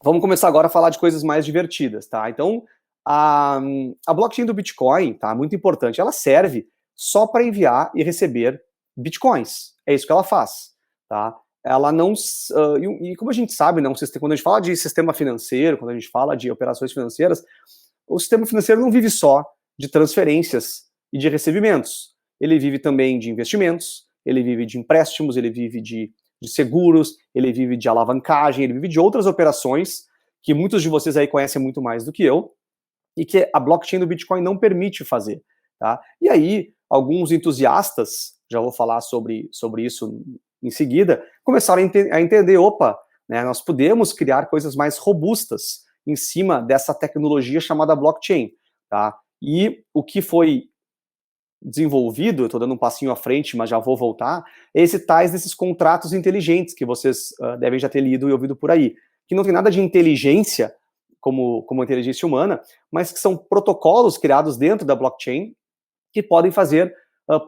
vamos começar agora a falar de coisas mais divertidas, tá? Então, a blockchain do Bitcoin, tá? Muito importante. Ela serve só para enviar e receber Bitcoins. É isso que ela faz, tá? Ela não... e como a gente sabe, né, quando a gente fala de sistema financeiro, quando a gente fala de operações financeiras, o sistema financeiro não vive só de transferências e de recebimentos. Ele vive também de investimentos, ele vive de empréstimos, ele vive de seguros, ele vive de alavancagem, ele vive de outras operações que muitos de vocês aí conhecem muito mais do que eu, e que a blockchain do Bitcoin não permite fazer, tá? E aí, alguns entusiastas, já vou falar sobre isso em seguida, começaram a entender, opa, né, nós podemos criar coisas mais robustas em cima dessa tecnologia chamada blockchain, tá? E o que foi desenvolvido, eu estou dando um passinho à frente, mas já vou voltar, tais desses contratos inteligentes que vocês devem já ter lido e ouvido por aí, que não tem nada de inteligência, como inteligência humana, mas que são protocolos criados dentro da blockchain que podem fazer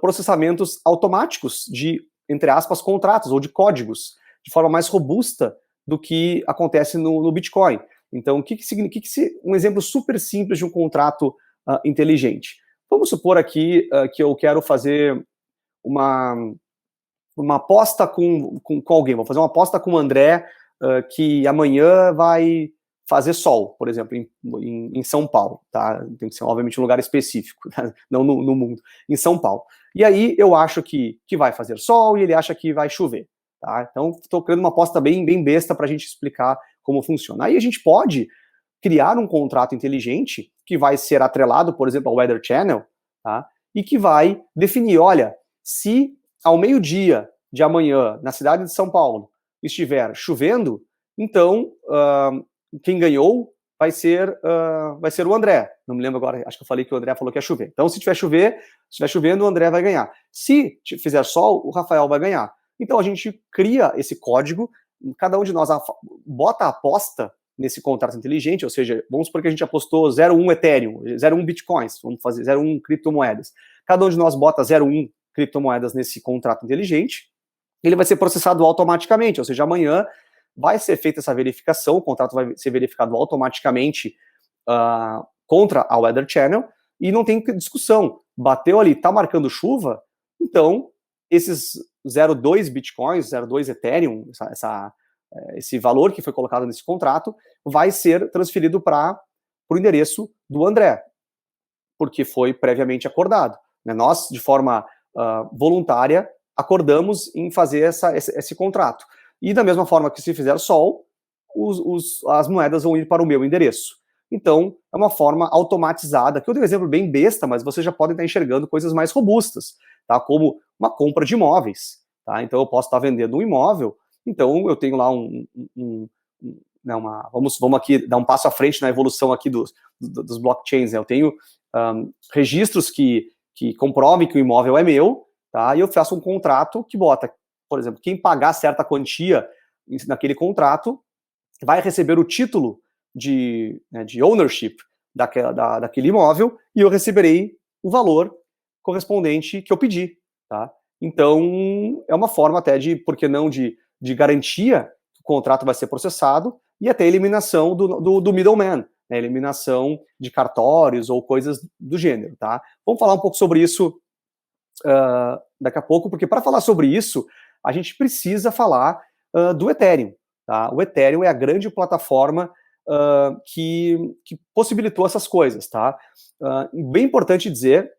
processamentos automáticos de, entre aspas, contratos ou de códigos, de forma mais robusta do que acontece no Bitcoin. Então, um exemplo super simples de um contrato inteligente? Vamos supor aqui que eu quero fazer uma aposta com alguém, vou fazer uma aposta com o André, que amanhã vai fazer sol, por exemplo, em São Paulo, tá? Tem que ser, obviamente, um lugar específico, tá? Não no mundo, em São Paulo. E aí eu acho que vai fazer sol e ele acha que vai chover, tá? Então, estou criando uma aposta bem besta para a gente explicar como funciona. Aí a gente pode criar um contrato inteligente que vai ser atrelado, por exemplo, ao Weather Channel, tá? E que vai definir, olha, se ao meio-dia de amanhã, na cidade de São Paulo, estiver chovendo, então quem ganhou vai ser o André. Não me lembro agora, acho que eu falei que o André falou que ia chover. Então, se estiver chovendo, o André vai ganhar. Se fizer sol, o Rafael vai ganhar. Então, a gente cria esse código, cada um de nós bota a aposta nesse contrato inteligente, ou seja, vamos supor que a gente apostou 0,1 Ethereum, 0,1 Bitcoins, vamos fazer 0,1 criptomoedas. Cada um de nós bota 0,1 criptomoedas nesse contrato inteligente, ele vai ser processado automaticamente, ou seja, amanhã vai ser feita essa verificação, o contrato vai ser verificado automaticamente contra a Weather Channel, e não tem discussão. Bateu ali, tá marcando chuva, então esses 0,2 Bitcoins, 0,2 Ethereum, esse valor que foi colocado nesse contrato, vai ser transferido para o endereço do André, porque foi previamente acordado. Né? Nós, de forma voluntária, acordamos em fazer esse contrato. E da mesma forma que se fizer sol, as moedas vão ir para o meu endereço. Então, é uma forma automatizada, que eu dei um exemplo bem besta, mas vocês já podem estar enxergando coisas mais robustas, tá? Como uma compra de imóveis. Tá? Então, eu posso estar vendendo um imóvel, então eu tenho lá vamos aqui dar um passo à frente na evolução aqui dos blockchains. Né? Eu tenho registros que comprovem que o imóvel é meu, tá? E eu faço um contrato que bota, por exemplo, quem pagar certa quantia naquele contrato vai receber o título de ownership daquele imóvel e eu receberei o valor correspondente que eu pedi, tá? Então, é uma forma até por que não, de garantia que o contrato vai ser processado e até eliminação do middleman, né? Eliminação de cartórios ou coisas do gênero, tá? Vamos falar um pouco sobre isso daqui a pouco, porque para falar sobre isso, a gente precisa falar do Ethereum. Tá? O Ethereum é a grande plataforma que possibilitou essas coisas. Tá? Bem importante dizer,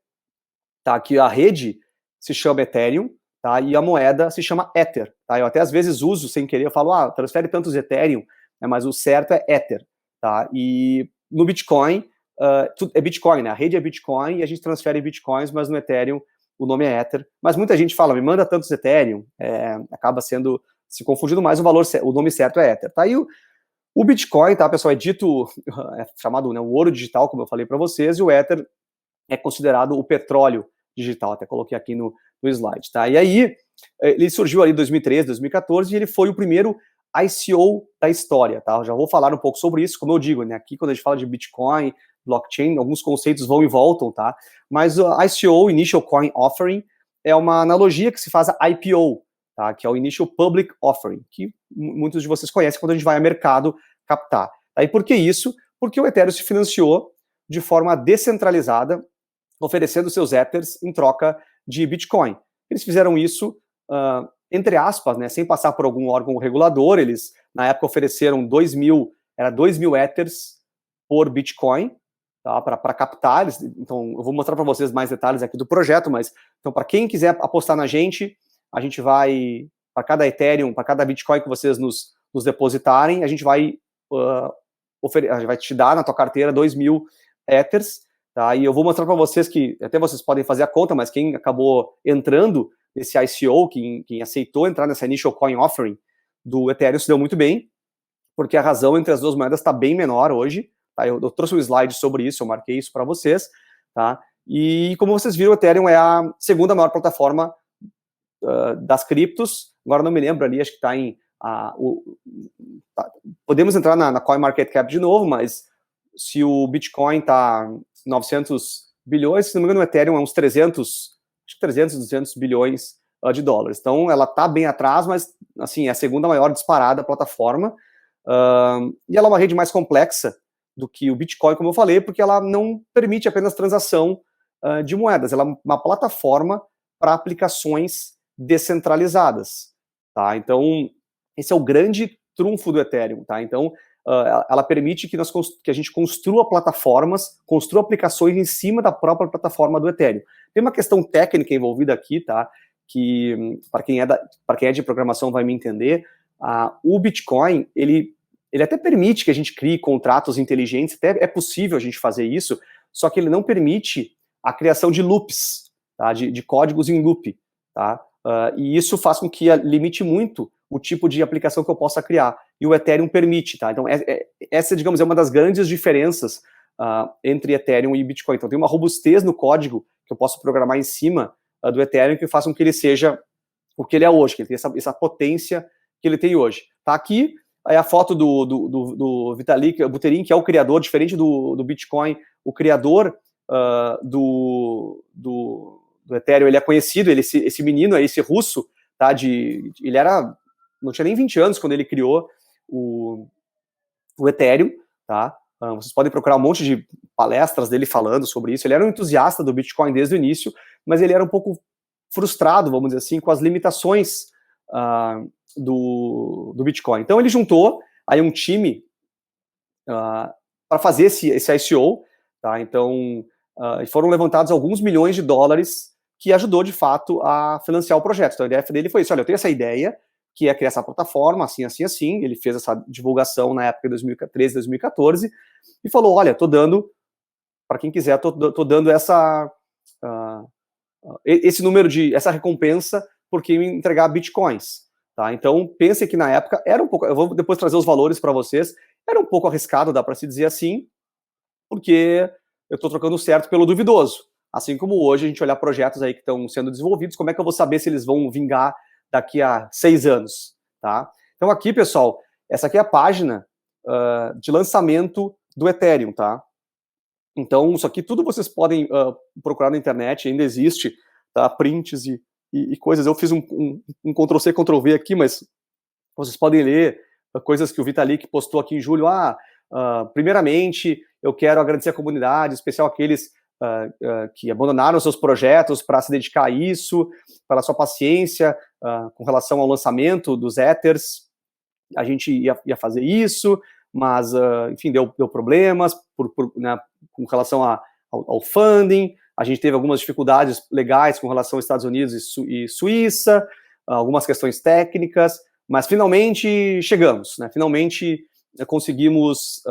tá, que a rede se chama Ethereum, tá, e a moeda se chama Ether. Tá? Eu até às vezes uso sem querer, eu falo, transfere tantos Ethereum, né, mas o certo é Ether. Tá? E no Bitcoin, é Bitcoin, né? A rede é Bitcoin e a gente transfere Bitcoins, mas no Ethereum o nome é Ether, mas muita gente fala, me manda tantos Ethereum, acaba se confundindo mais, o nome certo é Ether. Tá aí o Bitcoin, tá, pessoal, é chamado, né, o ouro digital, como eu falei para vocês, e o Ether é considerado o petróleo digital, até coloquei aqui no slide, tá? E aí, ele surgiu ali em 2013, 2014, e ele foi o primeiro ICO da história, tá? Eu já vou falar um pouco sobre isso, como eu digo, né, aqui quando a gente fala de Bitcoin, blockchain, alguns conceitos vão e voltam, tá? Mas o ICO, Initial Coin Offering, é uma analogia que se faz a IPO, tá? Que é o Initial Public Offering, que muitos de vocês conhecem quando a gente vai ao mercado captar. Aí por que isso? Porque o Ethereum se financiou de forma descentralizada, oferecendo seus Ethers em troca de Bitcoin. Eles fizeram isso, entre aspas, né, sem passar por algum órgão regulador. Eles, na época, ofereceram 2.000 Ethers por Bitcoin, tá, para captar. Então, eu vou mostrar para vocês mais detalhes aqui do projeto, mas então, para quem quiser apostar na gente, a gente vai, para cada Ethereum, para cada Bitcoin que vocês nos depositarem, a gente vai te dar na tua carteira 2.000 Ethers, tá? E eu vou mostrar para vocês que, até vocês podem fazer a conta, mas quem acabou entrando nesse ICO, quem aceitou entrar nessa Initial Coin Offering do Ethereum, se deu muito bem, porque a razão entre as duas moedas está bem menor hoje, tá? Eu trouxe um slide sobre isso, eu marquei isso para vocês, tá? E como vocês viram, o Ethereum é a segunda maior plataforma das criptos. Agora não me lembro ali, acho que está em... podemos entrar na CoinMarketCap de novo, mas se o Bitcoin está 900 bilhões, se não me engano, o Ethereum é uns 300, 200 bilhões de dólares. Então, ela está bem atrás, mas, assim, é a segunda maior disparada plataforma. E ela é uma rede mais complexa do que o Bitcoin, como eu falei, porque ela não permite apenas transação de moedas. Ela é uma plataforma para aplicações descentralizadas, tá? Então, esse é o grande trunfo do Ethereum, tá? Então, ela permite que a gente construa plataformas, construa aplicações em cima da própria plataforma do Ethereum. Tem uma questão técnica envolvida aqui, tá? Que, para quem é de programação vai me entender, o Bitcoin, ele até permite que a gente crie contratos inteligentes, até é possível a gente fazer isso, só que ele não permite a criação de loops, tá? De códigos em loop, tá? E isso faz com que limite muito o tipo de aplicação que eu possa criar. E o Ethereum permite, tá? Então, essa, digamos, é uma das grandes diferenças entre Ethereum e Bitcoin. Então, tem uma robustez no código que eu posso programar em cima do Ethereum que faz com que ele seja o que ele é hoje, que ele tem essa potência que ele tem hoje. Tá aqui é a foto do Vitalik Buterin, que é o criador, diferente do Bitcoin, o criador do Ethereum, ele é conhecido, esse menino, esse russo, tá? Ele não tinha nem 20 anos quando ele criou o Ethereum, tá? Vocês podem procurar um monte de palestras dele falando sobre isso. Ele era um entusiasta do Bitcoin desde o início, mas ele era um pouco frustrado, vamos dizer assim, com as limitações do Bitcoin. Então ele juntou aí um time para fazer esse ICO, tá? Então foram levantados alguns milhões de dólares que ajudou de fato a financiar o projeto. Então a ideia dele foi isso: olha, eu tenho essa ideia, que é criar essa plataforma, assim, assim, assim. Ele fez essa divulgação na época de 2013, 2014, e falou, olha, tô dando, para quem quiser, tô dando esse número essa recompensa por quem me entregar bitcoins, tá? Então, pense que na época era um pouco, eu vou depois trazer os valores para vocês, era um pouco arriscado, dá para se dizer assim, porque eu estou trocando o certo pelo duvidoso. Assim como hoje a gente olhar projetos aí que estão sendo desenvolvidos, como é que eu vou saber se eles vão vingar daqui a 6 anos, tá? Então aqui, pessoal, essa aqui é a página de lançamento do Ethereum, tá? Então isso aqui tudo vocês podem procurar na internet, ainda existe, tá? Prints e coisas. Eu fiz um Ctrl-C, Ctrl-V aqui, mas vocês podem ler coisas que o Vitalik postou aqui em julho. Primeiramente, eu quero agradecer a comunidade, em especial aqueles que abandonaram seus projetos para se dedicar a isso, pela sua paciência com relação ao lançamento dos Ethers. A gente ia fazer isso, mas, enfim, deu problemas né, com relação ao funding. A gente teve algumas dificuldades legais com relação aos Estados Unidos e Suíça, algumas questões técnicas, mas finalmente chegamos, né? Finalmente conseguimos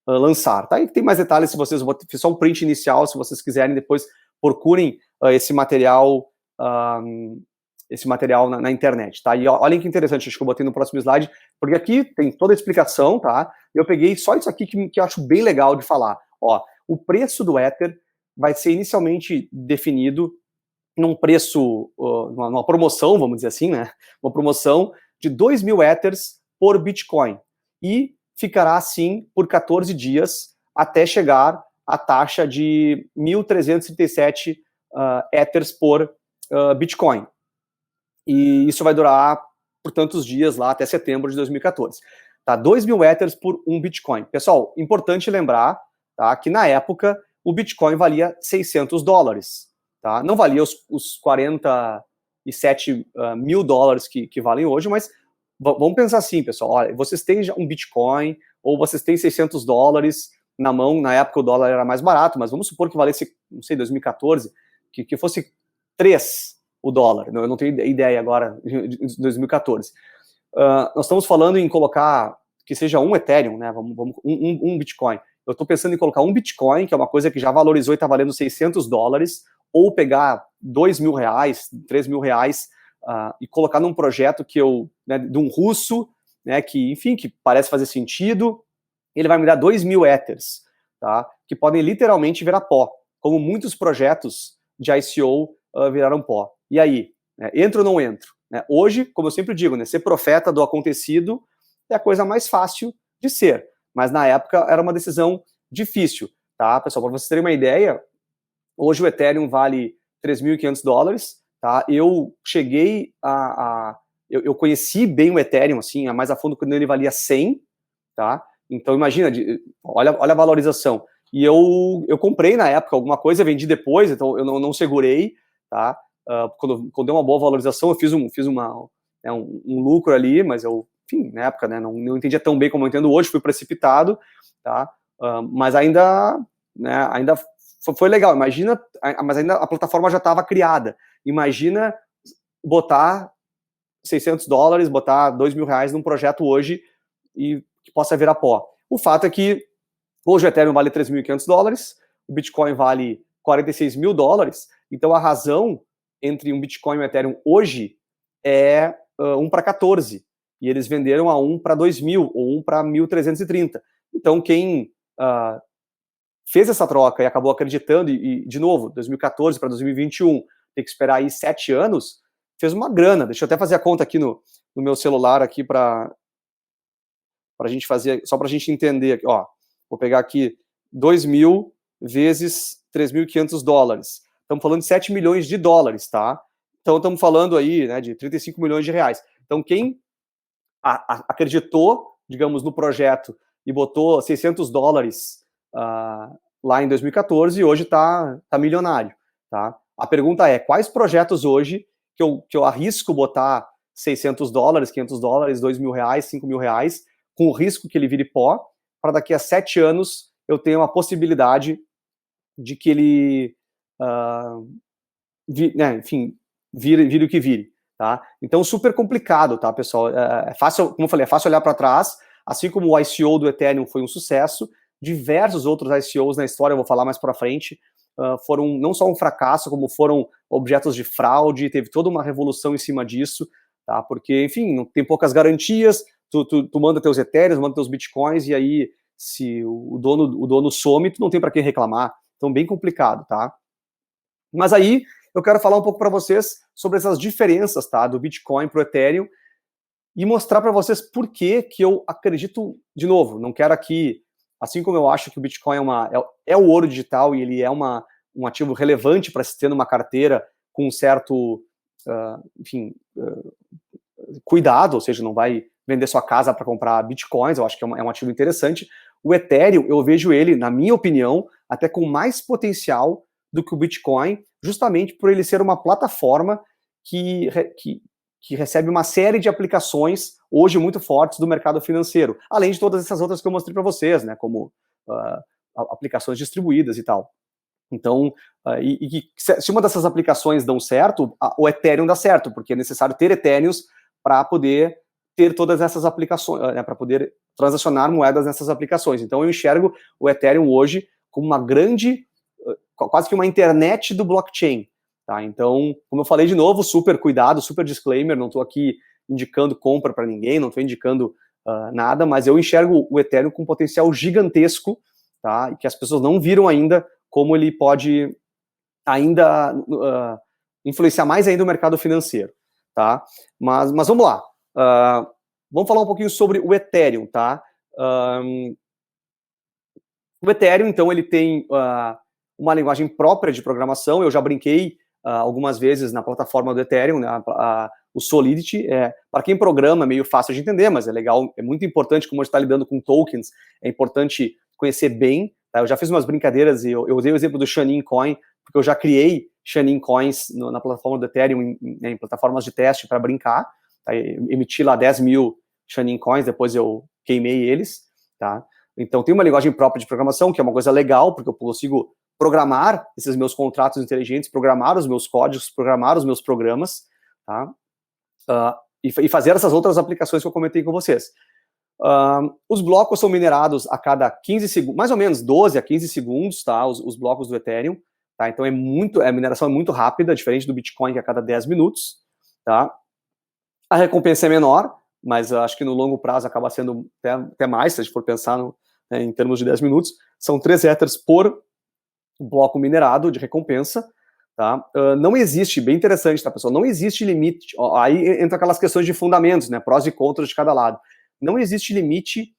lançar, tá? E tem mais detalhes, se vocês, fiz só um print inicial, se vocês quiserem, depois procurem esse material na internet, tá? E olhem que interessante, acho que eu botei no próximo slide, porque aqui tem toda a explicação, tá? Eu peguei só isso aqui que eu acho bem legal de falar. Ó, o preço do Ether vai ser inicialmente definido num preço, numa promoção, vamos dizer assim, né? Uma promoção de 2.000 Ethers por Bitcoin. E ficará assim por 14 dias até chegar à taxa de 1.337 Ethers por Bitcoin. E isso vai durar por tantos dias lá até setembro de 2014. tá? 2.000 Ethers por um Bitcoin. Pessoal, importante lembrar, tá, que na época o Bitcoin valia $600, tá? Não valia os 47 mil dólares que valem hoje, mas vamos pensar assim, pessoal, olha, vocês têm um Bitcoin ou vocês têm $600 na mão, na época o dólar era mais barato, mas vamos supor que valesse, não sei, 2014, que fosse 3 o dólar, eu não tenho ideia agora de 2014. Nós estamos falando em colocar que seja um Ethereum, né, um Bitcoin. Eu estou pensando em colocar um Bitcoin, que é uma coisa que já valorizou e está valendo $600, ou pegar R$2.000, R$3.000, e colocar num projeto que né, de um russo, né, que, enfim, que parece fazer sentido, ele vai me dar 2.000 Ethers, tá, que podem literalmente virar pó, como muitos projetos de ICO viraram pó. E aí, né, entro ou não entro? Né? Hoje, como eu sempre digo, né, ser profeta do acontecido é a coisa mais fácil de ser, mas na época era uma decisão difícil, tá, pessoal? Para vocês terem uma ideia, hoje o Ethereum vale $3.500, tá? Eu cheguei eu conheci bem o Ethereum, assim, mais a fundo quando ele valia 100, tá? Então imagina, olha a valorização. E eu comprei na época alguma coisa, vendi depois, então eu não segurei, tá? Quando deu uma boa valorização, eu fiz um lucro ali, mas eu, enfim, na época, né, não entendia tão bem como eu entendo hoje, fui precipitado, tá? Mas ainda, né, ainda foi legal, imagina, mas ainda a plataforma já estava criada. Imagina botar $600, botar R$2.000 num projeto hoje e que possa virar pó. O fato é que hoje o Ethereum vale $3.500, o Bitcoin vale $46.000, então a razão entre um Bitcoin e um Ethereum hoje é 1 para 14, e eles venderam a 1 para 2.000, ou 1 para 1.330. Então quem fez essa troca e acabou acreditando, e de novo, 2014 para 2021, tem que esperar aí 7 anos, fez uma grana. Deixa eu até fazer a conta aqui no meu celular aqui para a gente fazer, só para a gente entender aqui, ó. Vou pegar aqui 2.000 vezes $3.500. Estamos falando de $7 milhões, tá? Então estamos falando aí, né, de R$35 milhões. Então quem acreditou, digamos, no projeto e botou $600 lá em 2014 e hoje está milionário, tá? A pergunta é, quais projetos hoje que eu arrisco botar $600, $500, R$2.000, R$5.000, com o risco que ele vire pó, para daqui a 7 anos eu tenha uma possibilidade de que ele, né, enfim, vire o que vire, tá? Então, super complicado, tá, pessoal? É fácil, como eu falei, é fácil olhar para trás, assim como o ICO do Ethereum foi um sucesso, diversos outros ICOs na história, eu vou falar mais para frente, foram não só um fracasso, como foram objetos de fraude, teve toda uma revolução em cima disso, tá? Porque, enfim, não tem poucas garantias, tu manda teus Ethereums, manda teus Bitcoins, e aí, se o dono some, tu não tem para quem reclamar. Então, bem complicado, tá? Mas aí, eu quero falar um pouco para vocês sobre essas diferenças, tá? Do Bitcoin pro Ethereum, e mostrar para vocês por que eu acredito, de novo, não quero aqui, assim como eu acho que o Bitcoin é o ouro digital e ele é um ativo relevante para se ter numa carteira com um certo, enfim, cuidado, ou seja, não vai vender sua casa para comprar Bitcoins, eu acho que é um ativo interessante. O Ethereum, eu vejo ele, na minha opinião, até com mais potencial do que o Bitcoin, justamente por ele ser uma plataforma que recebe uma série de aplicações, hoje muito fortes, do mercado financeiro, além de todas essas outras que eu mostrei para vocês, né, como aplicações distribuídas e tal. Então, se uma dessas aplicações dão certo, o Ethereum dá certo, porque é necessário ter Ethereums para poder ter todas essas aplicações, né, para poder transacionar moedas nessas aplicações. Então, eu enxergo o Ethereum hoje como uma grande, quase que uma internet do blockchain. Tá? Então, como eu falei de novo, super cuidado, super disclaimer, não estou aqui indicando compra para ninguém, não estou indicando nada, mas eu enxergo o Ethereum com um potencial gigantesco, tá? E que as pessoas não viram ainda como ele pode ainda influenciar mais ainda o mercado financeiro, tá? Mas vamos lá. Vamos falar um pouquinho sobre o Ethereum, tá? O Ethereum, então, ele tem uma linguagem própria de programação. Eu já brinquei algumas vezes na plataforma do Ethereum, né, o Solidity. Para quem programa é meio fácil de entender, mas é legal, é muito importante, como a gente está lidando com tokens, é importante conhecer bem. Tá? Eu já fiz umas brincadeiras e eu usei o exemplo do Chanin Coin, porque eu já criei Chanin Coins na plataforma do Ethereum, em plataformas de teste para brincar. Tá? Emiti lá 10 mil Chanin Coins, depois eu queimei eles. Tá? Então tem uma linguagem própria de programação, que é uma coisa legal, porque eu consigo programar esses meus contratos inteligentes, programar os meus códigos, programar os meus programas, tá? E fazer essas outras aplicações que eu comentei com vocês. Os blocos são minerados a cada 15 segundos, mais ou menos 12 a 15 segundos, tá? Os blocos do Ethereum, tá? Então a mineração é muito rápida, diferente do Bitcoin, que é a cada 10 minutos, tá? A recompensa é menor, mas acho que no longo prazo acaba sendo até mais, se a gente for pensar em termos de 10 minutos. São 3 Ethers por bloco minerado de recompensa, tá? Não existe, bem interessante, tá, pessoal? Não existe limite. Aí entra aquelas questões de fundamentos, né? Prós e contras de cada lado. Não existe limite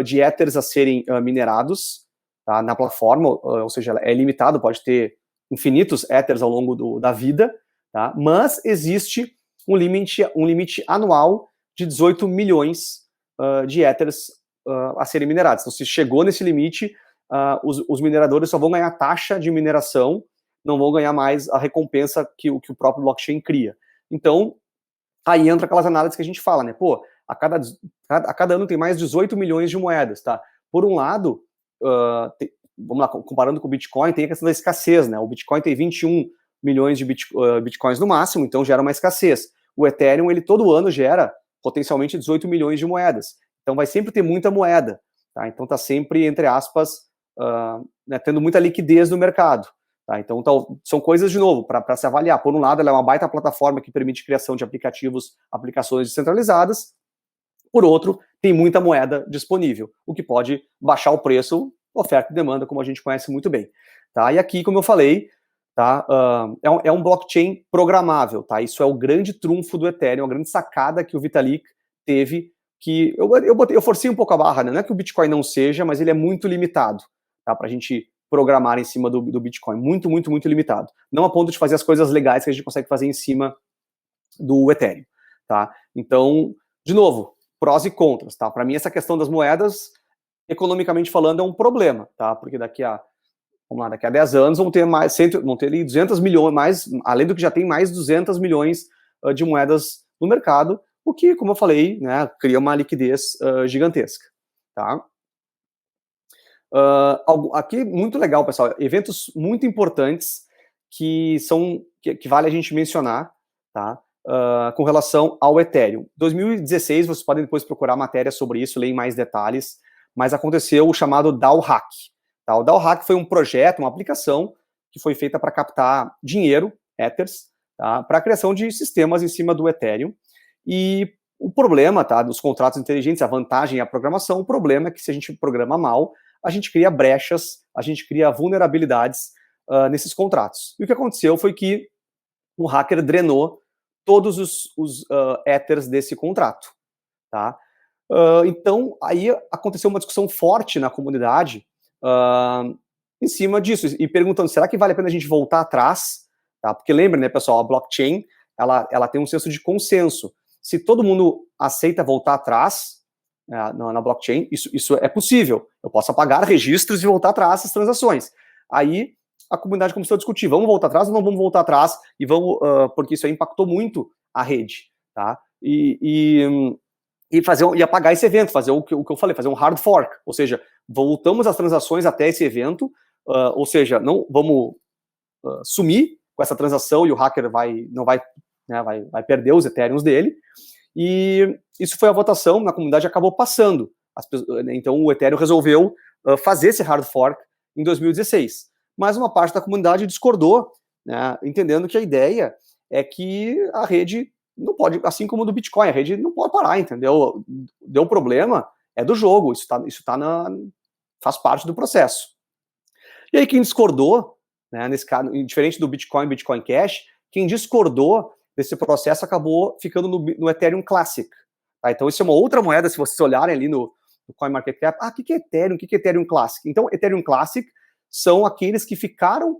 de Ethers a serem minerados, tá, na plataforma, ou seja, é limitado, pode ter infinitos Ethers ao longo da vida, tá? Mas existe um limite anual de 18 milhões de Ethers a serem minerados. Então, se chegou nesse limite, os mineradores só vão ganhar taxa de mineração, não vão ganhar mais a recompensa que o próprio blockchain cria. Então, aí entra aquelas análises que a gente fala, né? Pô, a cada ano tem mais 18 milhões de moedas, tá? Por um lado, vamos lá, comparando com o Bitcoin, tem a questão da escassez, né? O Bitcoin tem 21 milhões de Bitcoins no máximo, então gera uma escassez. O Ethereum, ele todo ano gera potencialmente 18 milhões de moedas. Então vai sempre ter muita moeda, tá? Então tá sempre, entre aspas, né, tendo muita liquidez no mercado. Tá? Então são coisas, de novo, para se avaliar. Por um lado, ela é uma baita plataforma que permite criação de aplicações descentralizadas. Por outro, tem muita moeda disponível, o que pode baixar o preço, oferta e demanda, como a gente conhece muito bem. Tá? E aqui, como eu falei, tá, é um blockchain programável. Tá? Isso é o grande trunfo do Ethereum, a grande sacada que o Vitalik teve, que eu forcei um pouco a barra, né? Não é que o Bitcoin não seja, mas ele é muito limitado, tá? Para a gente programar em cima do Bitcoin. Muito, muito, muito limitado. Não a ponto de fazer as coisas legais que a gente consegue fazer em cima do Ethereum. Tá? Então, de novo, prós e contras. Tá? Para mim, essa questão das moedas, economicamente falando, é um problema. Tá? Porque daqui a 10 anos vão ter ali 200 milhões, mais, além do que já tem, mais 200 milhões de moedas no mercado, o que, como eu falei, né, cria uma liquidez gigantesca. Tá? Aqui, muito legal, pessoal, eventos muito importantes que vale a gente mencionar, tá? Com relação ao Ethereum. 2016, vocês podem depois procurar matéria sobre isso, ler em mais detalhes, mas aconteceu o chamado DAO Hack. Tá? O DAO Hack foi um projeto, uma aplicação que foi feita para captar dinheiro, Ethers, tá? Para a criação de sistemas em cima do Ethereum. E o problema, tá, dos contratos inteligentes, a vantagem é a programação, o problema é que se a gente programa mal, a gente cria brechas, a gente cria vulnerabilidades nesses contratos. E o que aconteceu foi que um hacker drenou todos os Ethers desse contrato. Tá? Então, aí aconteceu uma discussão forte na comunidade em cima disso, e perguntando, será que vale a pena a gente voltar atrás? Tá? Porque lembre, né, pessoal, a blockchain, ela tem um senso de consenso. Se todo mundo aceita voltar atrás na blockchain, isso é possível. Eu posso apagar registros e voltar atrás das transações. Aí a comunidade começou a discutir, vamos voltar atrás ou não vamos voltar atrás? E vamos, porque isso aí impactou muito a rede. Tá? E apagar esse evento, fazer o que eu falei, fazer um hard fork, ou seja, voltamos as transações até esse evento, ou seja, não vamos sumir com essa transação e o hacker vai perder os Ethereums dele. E isso foi a votação, na comunidade acabou passando. Então o Ethereum resolveu fazer esse hard fork em 2016. Mas uma parte da comunidade discordou, né, entendendo que a ideia é que a rede não pode, assim como do Bitcoin, a rede não pode parar, entendeu? Deu problema, é do jogo, faz parte do processo. E aí quem discordou, né, nesse caso, diferente do Bitcoin Cash, quem discordou desse processo acabou ficando no Ethereum Classic. Tá? Então isso é uma outra moeda, se vocês olharem ali no CoinMarketCap, o que é Ethereum, o que é Ethereum Classic? Então Ethereum Classic são aqueles que ficaram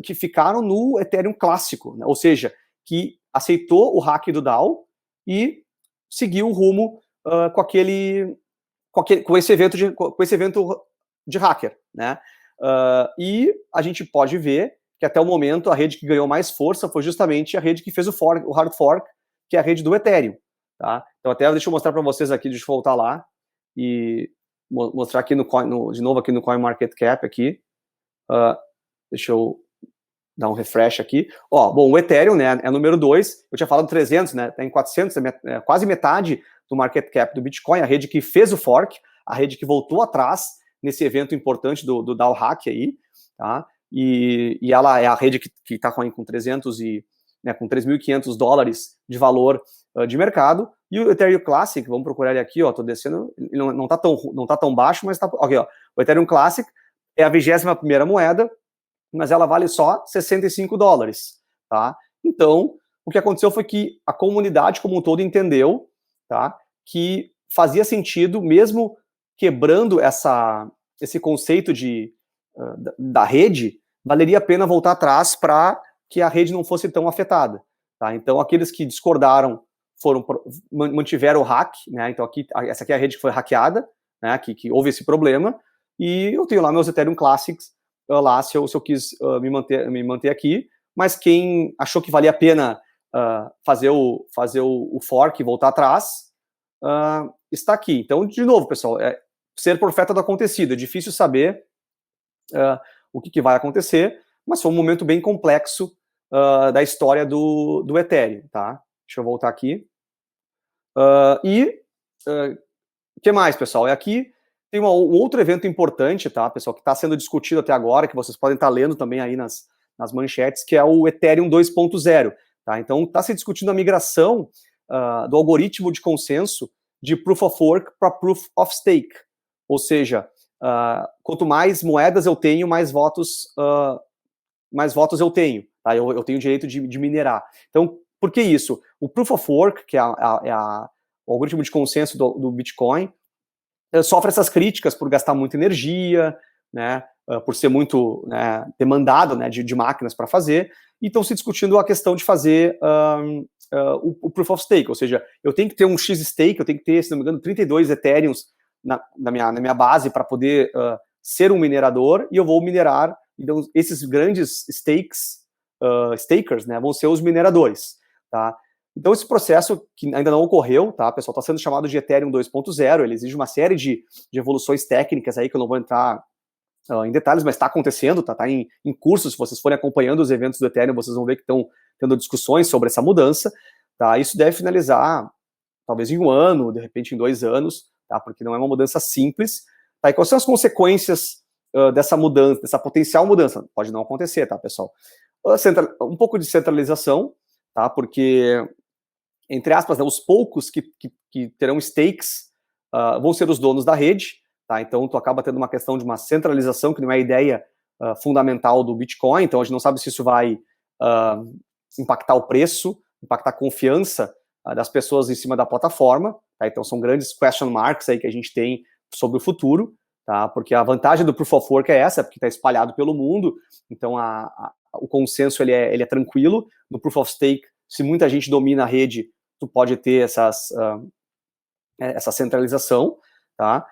que ficaram no Ethereum clássico, né? Ou seja, que aceitou o hack do DAO e seguiu o rumo com esse evento de hacker, né? E a gente pode ver que até o momento a rede que ganhou mais força foi justamente a rede que fez o hard fork, que é a rede do Ethereum, tá? Então até deixa eu mostrar para vocês aqui, deixa eu voltar lá e mostrar aqui de novo aqui no CoinMarketCap aqui. Deixa eu dar um refresh aqui. Bom, o Ethereum, né, é número 2, eu tinha falado 300, né, tá em 400, quase metade do market cap do Bitcoin, a rede que fez o fork, a rede que voltou atrás nesse evento importante do DAO Hack aí, tá? E ela é a rede que está com 3.500 dólares de valor de mercado. E o Ethereum Classic, vamos procurar ele aqui, tô descendo, ele não está tão baixo, mas está aqui, o Ethereum Classic é a 21ª moeda, mas ela vale só 65 dólares, tá? Então, o que aconteceu foi que a comunidade como um todo entendeu, tá, que fazia sentido, mesmo quebrando esse conceito da rede, valeria a pena voltar atrás para que a rede não fosse tão afetada, tá? Então, aqueles que discordaram mantiveram o hack, né? Então, essa aqui é a rede que foi hackeada, né? Que houve esse problema, e eu tenho lá meus Ethereum Classics lá, se eu quis me manter aqui, mas quem achou que valia a pena fazer o fork e voltar atrás, está aqui. Então, de novo, pessoal, ser profeta do acontecido, é difícil saber o que vai acontecer, mas foi um momento bem complexo da história do Ethereum, tá? Deixa eu voltar aqui. O que mais, pessoal? Aqui tem um outro evento importante, tá, pessoal, que está sendo discutido até agora, que vocês podem estar lendo também aí nas manchetes, que é o Ethereum 2.0, tá? Então, está se discutindo a migração do algoritmo de consenso de Proof of Work para Proof of Stake. Ou seja, quanto mais moedas eu tenho, mais votos eu tenho, tá? Eu tenho o direito de minerar. Então, por que isso? O Proof of Work, que é o algoritmo de consenso do Bitcoin, sofre essas críticas por gastar muita energia, né, por ser muito demandado, né, de máquinas para fazer, e estão se discutindo a questão de fazer o Proof of Stake, ou seja, eu tenho que ter um X-Stake, eu tenho que ter, se não me engano, 32 Ethereums na minha base para poder ser um minerador, e eu vou minerar, então esses grandes stakers, né, vão ser os mineradores, tá? Então, esse processo, que ainda não ocorreu, tá, pessoal, está sendo chamado de Ethereum 2.0, ele exige uma série de evoluções técnicas aí, que eu não vou entrar em detalhes, mas está acontecendo, tá em curso. Se vocês forem acompanhando os eventos do Ethereum, vocês vão ver que estão tendo discussões sobre essa mudança, tá? Isso deve finalizar, talvez em 1 ano, de repente em 2 anos, tá? Porque não é uma mudança simples, tá? E quais são as consequências dessa mudança, dessa potencial mudança? Pode não acontecer, tá, pessoal? Um pouco de centralização, tá? Porque, entre aspas, né, os poucos que terão stakes vão ser os donos da rede, tá? Então, tu acaba tendo uma questão de uma centralização, que não é a ideia fundamental do Bitcoin. Então, a gente não sabe se isso vai impactar o preço, impactar a confiança das pessoas em cima da plataforma, tá? Então, são grandes question marks aí que a gente tem sobre o futuro, tá? Porque a vantagem do Proof of Work é essa, porque está espalhado pelo mundo, então o consenso ele é tranquilo. No Proof of Stake, se muita gente domina a rede, tu pode ter essa centralização, tá?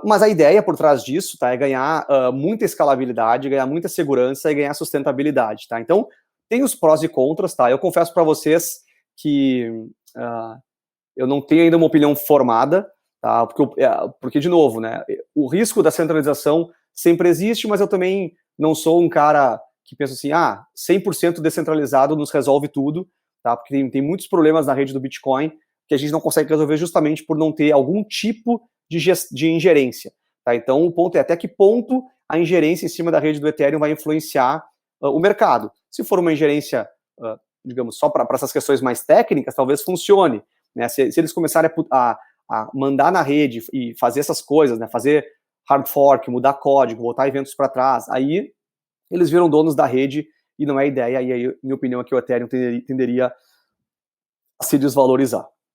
Mas a ideia por trás disso, tá, é ganhar muita escalabilidade, ganhar muita segurança e ganhar sustentabilidade, tá? Então, tem os prós e contras, tá? Eu confesso para vocês que eu não tenho ainda uma opinião formada, tá? Porque, de novo, né, o risco da centralização sempre existe, mas eu também não sou um cara que pensa assim, 100% descentralizado nos resolve tudo, tá? Porque tem muitos problemas na rede do Bitcoin que a gente não consegue resolver justamente por não ter algum tipo de ingerência, tá? Então, o ponto é até que ponto a ingerência em cima da rede do Ethereum vai influenciar o mercado. Se for uma ingerência, digamos, só para essas questões mais técnicas, talvez funcione, né? Se eles começarem a mandar na rede e fazer essas coisas, né? Fazer hard fork, mudar código, botar eventos para trás, aí eles viram donos da rede e não é ideia, e aí, minha opinião é que o Ethereum tenderia a se desvalorizar.